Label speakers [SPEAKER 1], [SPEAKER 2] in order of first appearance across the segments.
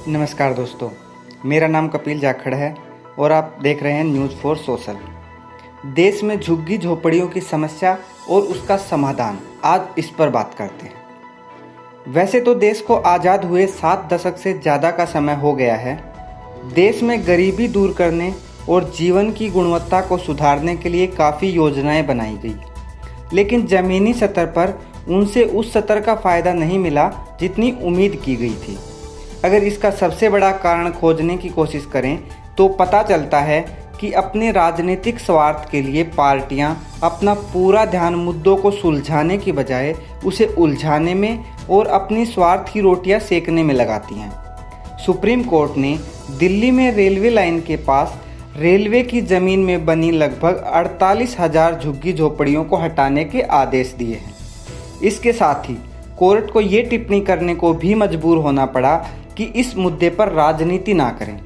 [SPEAKER 1] नमस्कार दोस्तों, मेरा नाम कपिल जाखड़ है और आप देख रहे हैं न्यूज़ फॉर सोशल। देश में झुग्गी झोपड़ियों की समस्या और उसका समाधान, आज इस पर बात करते हैं। वैसे तो देश को आज़ाद हुए 7 दशक से ज़्यादा का समय हो गया है। देश में गरीबी दूर करने और जीवन की गुणवत्ता को सुधारने के लिए काफ़ी योजनाएं बनाई गई, लेकिन ज़मीनी स्तर पर उनसे उस स्तर का फ़ायदा नहीं मिला जितनी उम्मीद की गई थी। अगर इसका सबसे बड़ा कारण खोजने की कोशिश करें तो पता चलता है कि अपने राजनीतिक स्वार्थ के लिए पार्टियां अपना पूरा ध्यान मुद्दों को सुलझाने की बजाय उसे उलझाने में और अपनी स्वार्थ की रोटियां सेकने में लगाती हैं। सुप्रीम कोर्ट ने दिल्ली में रेलवे लाइन के पास रेलवे की ज़मीन में बनी लगभग 48,000 झुग्गी झोपड़ियों को हटाने के आदेश दिए हैं। इसके साथ ही कोर्ट को ये टिप्पणी करने को भी मजबूर होना पड़ा कि इस मुद्दे पर राजनीति ना करें।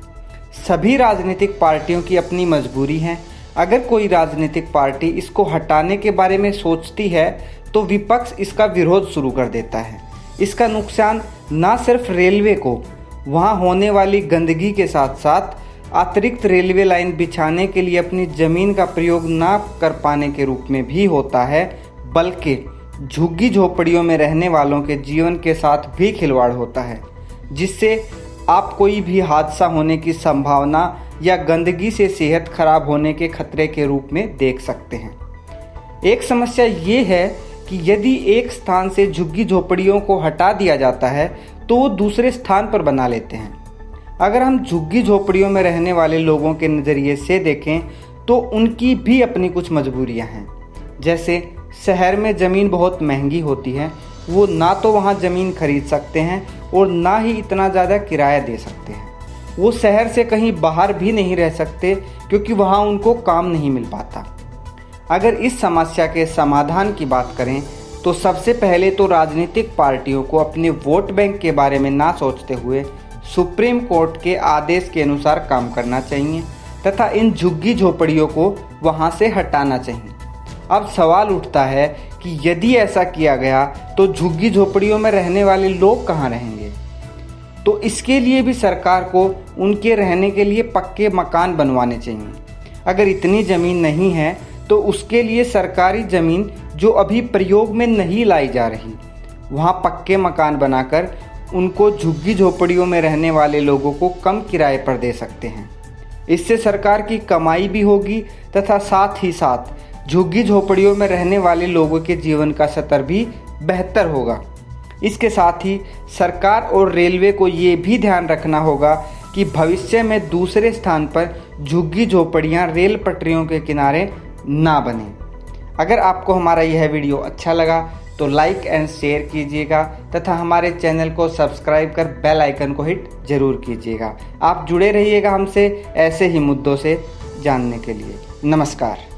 [SPEAKER 1] सभी राजनीतिक पार्टियों की अपनी मजबूरी है। अगर कोई राजनीतिक पार्टी इसको हटाने के बारे में सोचती है तो विपक्ष इसका विरोध शुरू कर देता है। इसका नुकसान ना सिर्फ रेलवे को, वहां होने वाली गंदगी के साथ साथ अतिरिक्त रेलवे लाइन बिछाने के लिए अपनी ज़मीन का प्रयोग ना कर पाने के रूप में भी होता है, बल्कि झुग्गी झोपड़ियों में रहने वालों के जीवन के साथ भी खिलवाड़ होता है, जिससे आप कोई भी हादसा होने की संभावना या गंदगी से सेहत खराब होने के खतरे के रूप में देख सकते हैं। एक समस्या ये है कि यदि एक स्थान से झुग्गी झोपड़ियों को हटा दिया जाता है तो वो दूसरे स्थान पर बना लेते हैं। अगर हम झुग्गी झोपड़ियों में रहने वाले लोगों के नज़रिए से देखें तो उनकी भी अपनी कुछ मजबूरियां हैं। जैसे शहर में ज़मीन बहुत महंगी होती है, वो ना तो वहाँ ज़मीन खरीद सकते हैं और ना ही इतना ज़्यादा किराया दे सकते हैं। वो शहर से कहीं बाहर भी नहीं रह सकते क्योंकि वहाँ उनको काम नहीं मिल पाता। अगर इस समस्या के समाधान की बात करें तो सबसे पहले तो राजनीतिक पार्टियों को अपने वोट बैंक के बारे में ना सोचते हुए सुप्रीम कोर्ट के आदेश के अनुसार काम करना चाहिए तथा इन झुग्गी झोपड़ियों को वहाँ से हटाना चाहिए। अब सवाल उठता है कि यदि ऐसा किया गया तो झुग्गी झोपड़ियों में रहने वाले लोग कहाँ रहेंगे? तो इसके लिए भी सरकार को उनके रहने के लिए पक्के मकान बनवाने चाहिए। अगर इतनी ज़मीन नहीं है तो उसके लिए सरकारी ज़मीन जो अभी प्रयोग में नहीं लाई जा रही, वहाँ पक्के मकान बनाकर उनको झुग्गी झोपड़ियों में रहने वाले लोगों को कम किराए पर दे सकते हैं। इससे सरकार की कमाई भी होगी तथा साथ ही साथ झुग्गी झोपड़ियों में रहने वाले लोगों के जीवन का स्तर भी बेहतर होगा। इसके साथ ही सरकार और रेलवे को ये भी ध्यान रखना होगा कि भविष्य में दूसरे स्थान पर झुग्गी झोपड़ियाँ रेल पटरियों के किनारे ना बने। अगर आपको हमारा यह वीडियो अच्छा लगा तो लाइक एंड शेयर कीजिएगा तथा हमारे चैनल को सब्सक्राइब कर बेल आइकन को हिट जरूर कीजिएगा। आप जुड़े रहिएगा हमसे ऐसे ही मुद्दों से जानने के लिए। नमस्कार।